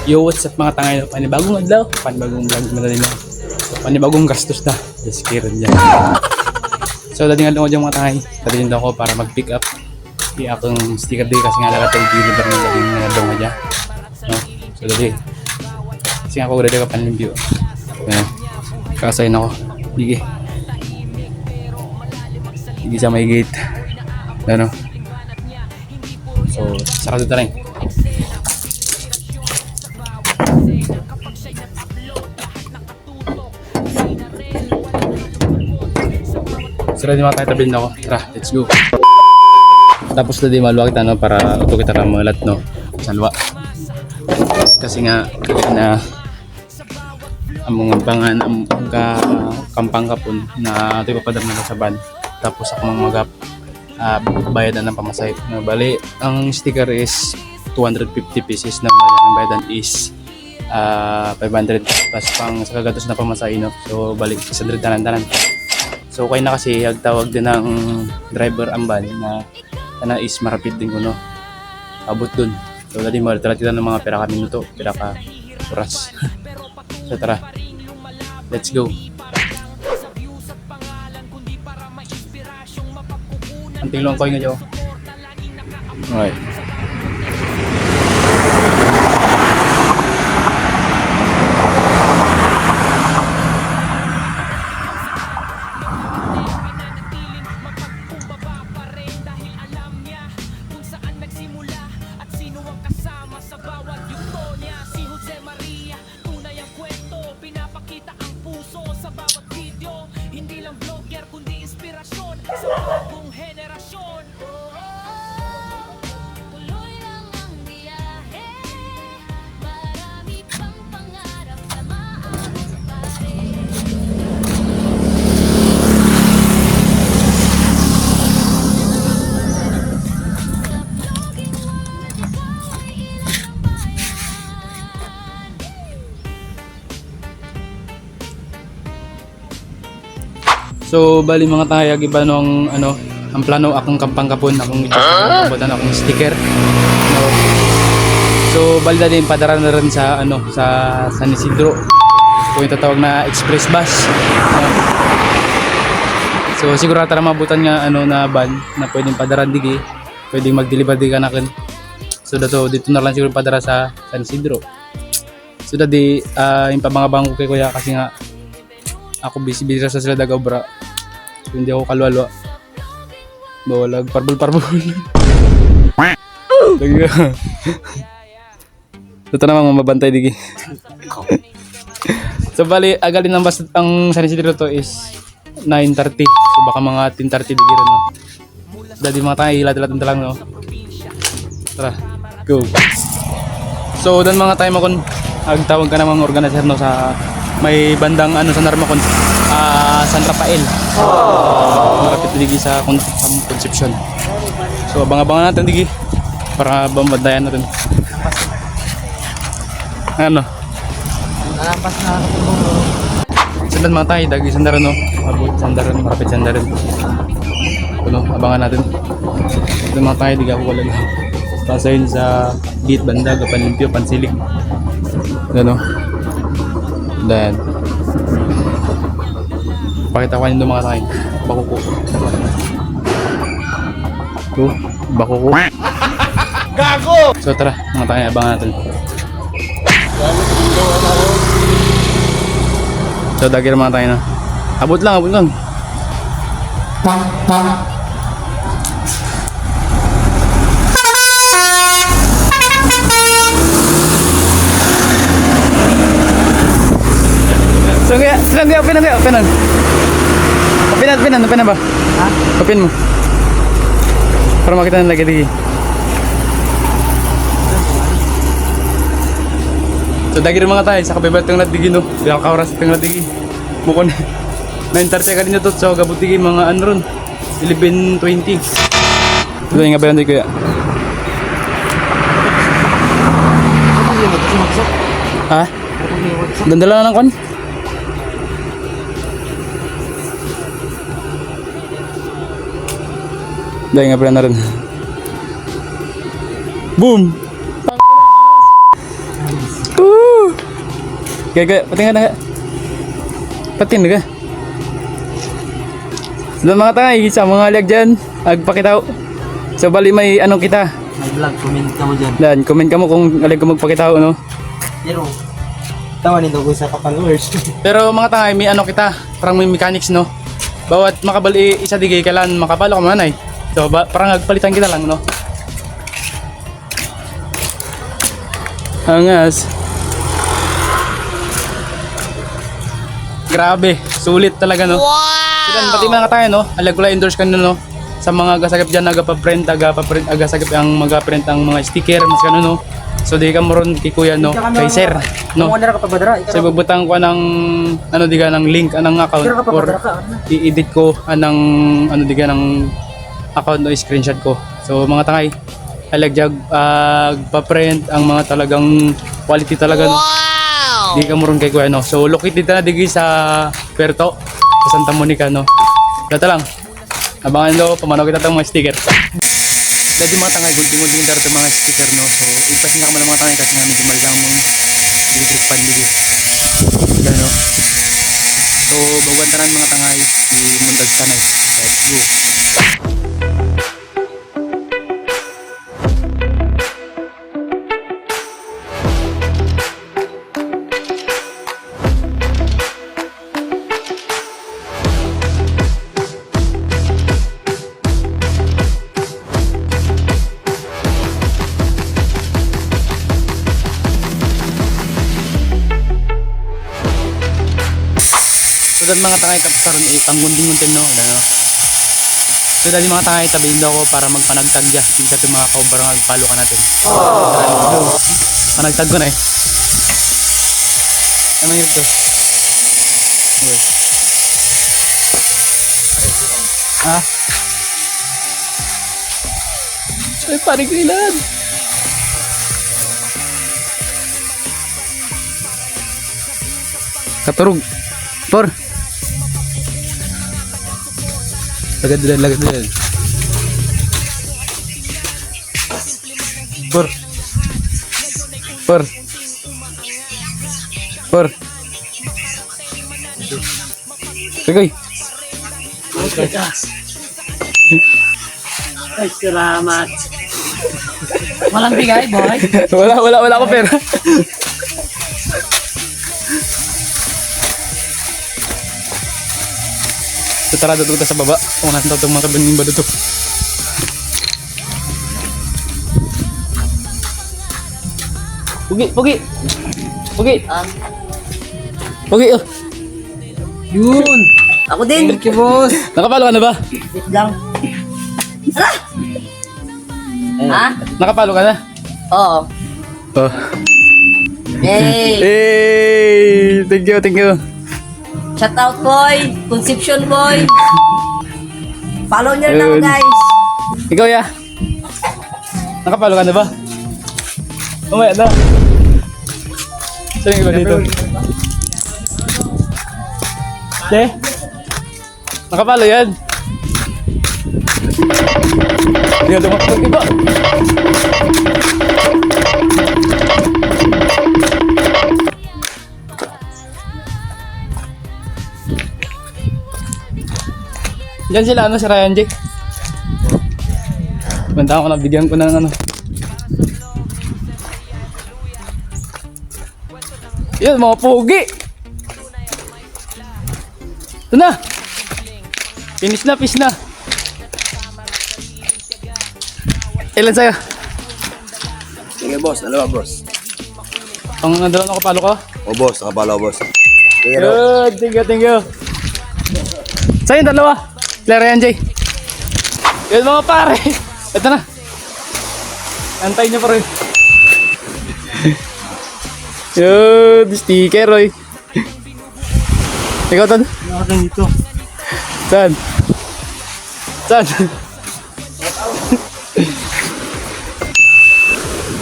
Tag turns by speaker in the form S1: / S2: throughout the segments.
S1: Yo, what's up mga tangay? Panibagong adlaw, panibagong vlog mo na rin. Panibagong gastos na. Just kidding dyan. So, dating adlaw ko dyan mga tangay. Dating ako para mag-pick up yung akong sticker day kasi nga nakatong deliver ng dating adlaw mo dyan. No? So, dating. Kasi nga ako dali ka panlimbyo. Ayan. Kakasayin ako. Sige. Sige sa may gate. Ano? So, sarado na rin. Sira di mga tayo ako. Tara, let's go. Tapos na di maluwa kita no, para ito kita ramalat no, sa luwa. Kasi nga na ang mga bangan ang kampang kapon na ito ipapadam na sa van. Tapos ako mga bayadan ng pamasahe. No, bali, ang sticker is 250 pieces na ang bayadan is 500 plus pang sa kagatos na pamasahe no. So balik 600 tanan-tanan. So okay na kasi hagtawag din ng driver ang van na is marapit din ko no. Abot dun. So dali mo tara ng mga pera ka minuto, pera ka oras. So tara. Let's go. Anting long koy nga jo. Okay. So bali mga tayag iba nung ang plano akong kampang kapon akong ipabutan akong sticker. No. So bali din padara na rin sa sa San Isidro. Kung itatawag na express bus. No. So siguro tara mabutan nga na van na pwedeng padaran digi, pwedeng mag-deliver di kanaken. So dito na lang siguro padara sa San Isidro. So dadi yung pabangabang ko kay kuya kasi nga ako busy sa sila dagaw bra. Hindi ako kalwalwa. Bawalag parbol. Ito namang mabantay digi. So bali agalin ng bus ang San Isidro to is 9:30. So baka mga 10:30 digi rin no. Dadi mga tayo ilat-ilatan lang no. Tara, go. So dan mga tayo makon agtawag ka namang organizer no sa may bandang sa Narmacon, San Rafael. Marapit digi sa Concepcion. So abang-abangan natin digi para bambandayan natin. Ano?
S2: Nalapas na ako.
S1: Sandan mga tayo, dagi sandaran no. Abot sandaran, marapit sandaran. Abangan natin. Ito mga tayo, diga ako wala lang. Pasayin sa gate banda, Panlimpyo, Pansilig. Dan pakita ko nyo mga tayo. Bakuko. Bakuko. Gago! So tara, mga tayo, abangan natin. So dagir mga tayo na. Abot lang. So kaya, open ba? Ha? Open mo. Para makita ng lagi. So dagir mga tayo, sa kapibat ng latigi no. Biyak kauras ng latigi. Mukon 9:30 ka rin nyo to. So gabutigi mga ron 11:20. Ito yung ngabayan tayo kuya. Ha? Dandala na ng kon? Dahil nga pala na rin. Boom! Gaya, patingin na. Patingin na ka. Doon mga tangay, sa mga lag dyan, agpakitaw. So bali may anong kita.
S2: May vlog, comment ka mo dyan.
S1: Dan, comment ka mo kung alag ko magpakitaw, no?
S2: Pero, tawa nito ko sa kapalwers.
S1: Pero mga tangay, may ano kita, parang may mechanics, no? Bawat makabali isa digay kailan makapalo ka manay. So parang agpalitan kita lang, no? Angas. Grabe, sulit talaga, no? Wow! So, pati mga tayo, no? Alag ko lang endorse ka no? Sa mga gasagap dyan, agasagasagap ang mag-print ang mga sticker, mas gano'n, no? So di ka mo ron kay kuya, no? Kay sir, no?
S2: Kung ka pa badara,
S1: So bubutang ko ng ano diga ng link anang account or i-edit ko anang ano diga ng account o screenshot ko. So mga tangay, alagjag pa-print ang mga talagang quality talaga, no? Di ka moron kay kuya, no? So located na digi sa Puerto, sa Santa Monica, no? Dito lang. Abangan lo, pamanaw kita tong mga sticker. Dati mga tangay, gunting-gunting dito itong mga sticker, no? So ipasin ka mo ng mga tangay kasi nga medyo malang mong electric pan digi. Gano. So bawantaran mga tangay, i-mundag tanay. Let's go. So dan mga tangay tapos karon ang gunting-gunting, no? Ano? So dali mga tangay tabihin daw ko para magpanagtag ya. Hindi sa mga kaubarang agpalo ka natin. Oh. Panagtag ko na eh. Ano yun ito? Okay. Ah? Ay, parig nilan! Katurog. Por. Lagad din. Por. Sige.
S2: Ay, salamat. Walang bigay, boy.
S1: Wala ako pera. So tara dito sa baba. Kung natin itong mga kabining ba dito. Pugi. Pugi, oh.
S2: Yun! Ako din! Thank you, boss!
S1: Nakapalo ka na ba?
S2: Wait lang. Ala! Ha?
S1: Nakapalo ka na?
S2: Oo.
S1: Oh.
S2: Hey!
S1: Hey! Thank you.
S2: Shout out, boy! Conception, boy! Follow nyo na ako,
S1: Yun.
S2: guys!
S1: Ikaw, ya? Nakapalo ka na ba? Umaya na. Saan yung iba dito? Che? Nakapalo yan. Hindi ka tumakot iba. Diyan sila, si Ryan Jake. Banda ko na, bigyan ko ng ano. Yan, mga pogi. Ito na. Finish na. Ilan sa'yo?
S3: Sige boss, dalawa boss.
S1: Ang nandala na kapalo ko?
S3: O boss, nakapalo boss. Sige no.
S1: Good, thank you. Sa'yo yung dalawa. Claire yan, Jay. Yun mga pare. Ito na. Antay niyo pa rin. Yun, sticker, oy. Ikaw, Tad?
S2: Nakakang dito.
S1: Saan?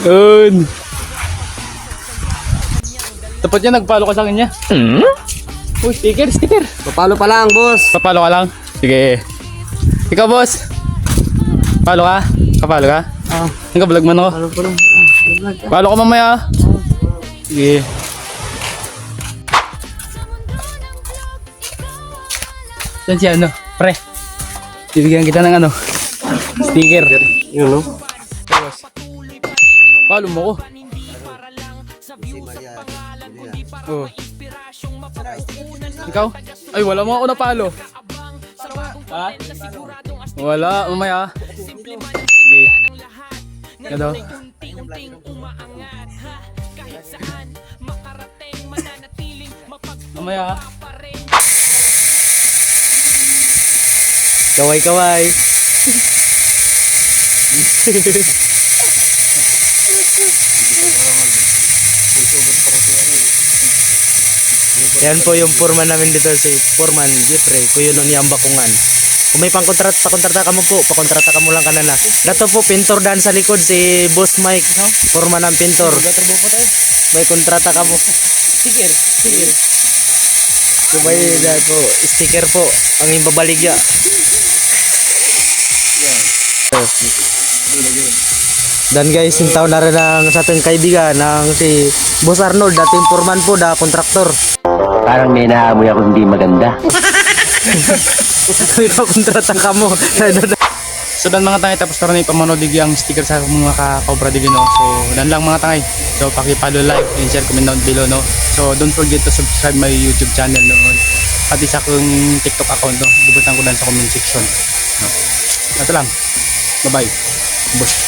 S1: Yun. Tapat niya, nagpalo ka sa kanya. Uy, sticker.
S2: Papalo pa lang, boss!
S1: Papalo ka lang? Sige. Ikaw, boss. Palo ka? Kapalo ka?
S2: Ah,
S1: Ang ka-vlog man ako.
S2: palo pa lang.
S1: Palo ka mamaya. Sige. Saan siya ano? Pre. Bibigyan kita ng ano? Sticker.
S3: Yun, no?
S1: Follow mo ko. Oh. Ikaw? Ay, wala mo ako napalo. Ha? Wala, mamaya. Sige. Ano? Mamaya.
S4: Kaway-kaway. Yan po yung foreman namin dito, si Foreman Jeffrey, kuyo nun yung bakungan. Kung may pakontrata ka mo po, pakontrata ka mo lang kanala. Dato po, pintor dan sa likod, si Boss Mike, no? Foreman ng pintor. May kontrata ka mo.
S1: Sticker. Sticker.
S4: Kung may po, sticker po, ang imbabaligya. Dan guys, yung taon na rin ng sa ating kaibigan ng si Boss Arnold, dating foreman po, kontraktor.
S5: Parang may naamoy ako hindi maganda.
S4: May pakontrata ka mo.
S1: So dan mga tangay, tapos karon ipamanood digi ang sticker sa mga ka-cobra digi no. So dan lang mga tangay. So paki-follow, like, and share, comment down below no. So don't forget to subscribe my YouTube channel no. Pati sa akong TikTok account no. Ibutan ko dan sa comment section. No. Ito lang. Bye-bye. Boss.